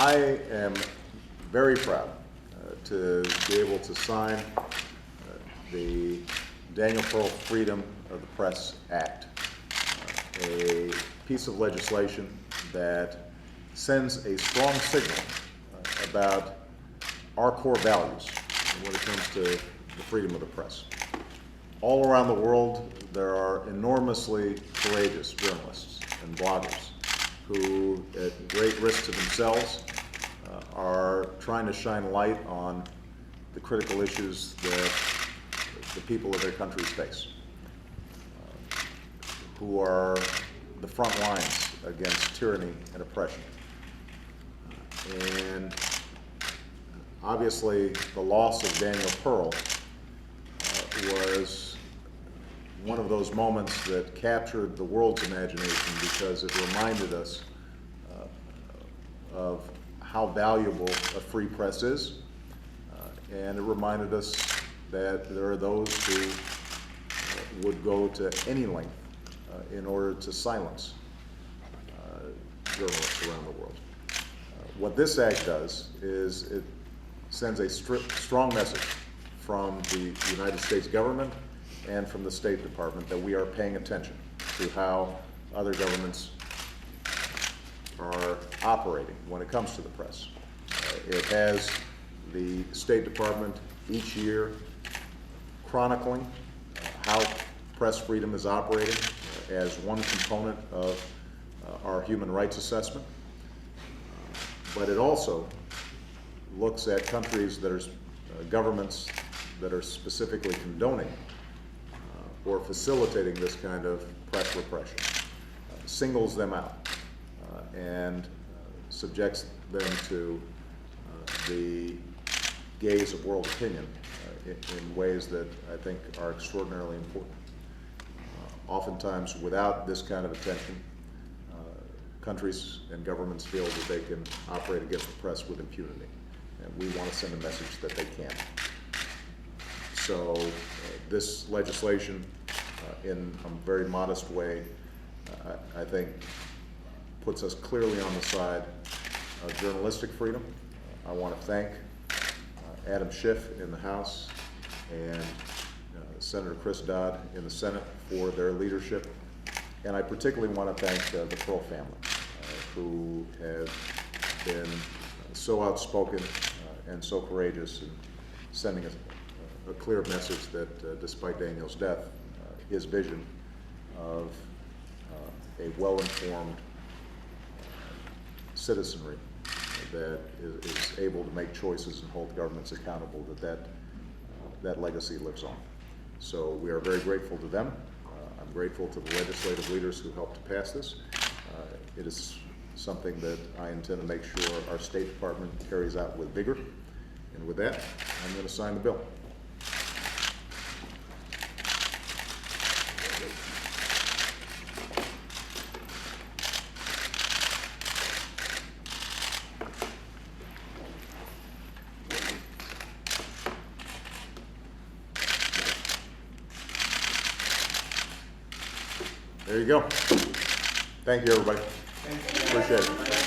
I am very proud to be able to sign the Daniel Pearl Freedom of the Press Act, a piece of legislation that sends a strong signal about our core values when it comes to the freedom of the press. All around the world, there are enormously courageous journalists and bloggers who, at great risk to themselves, are trying to shine light on the critical issues that the people of their countries face, who are the front lines against tyranny and oppression. And obviously, the loss of Daniel Pearl was one of those moments that captured the world's imagination because it reminded us of how valuable a free press is, and it reminded us that there are those who would go to any length in order to silence journalists around the world. What this act does is it sends a strong message from the United States government and from the State Department that we are paying attention to how other governments are operating when it comes to the press. It has the State Department each year chronicling how press freedom is operating as one component of our human rights assessment. But it also looks at countries that are governments that are specifically condoning or facilitating this kind of press repression, singles them out and subjects them to the gaze of world opinion in ways that I think are extraordinarily important. Oftentimes, without this kind of attention, countries and governments feel that they can operate against the press with impunity. And we want to send a message that they can't. So this legislation, in a very modest way, I think puts us clearly on the side of journalistic freedom. I want to thank Adam Schiff in the House and Senator Chris Dodd in the Senate for their leadership. And I particularly want to thank the Pearl family, who have been so outspoken and so courageous in sending a clear message that despite Daniel's death, his vision of a well-informed citizenry that is able to make choices and hold governments accountable, that legacy lives on. So we are very grateful to them. I'm grateful to the legislative leaders who helped to pass this. It is something that I intend to make sure our State Department carries out with vigor. And with that, I'm going to sign the bill. There you go. Thank you, everybody. Appreciate it.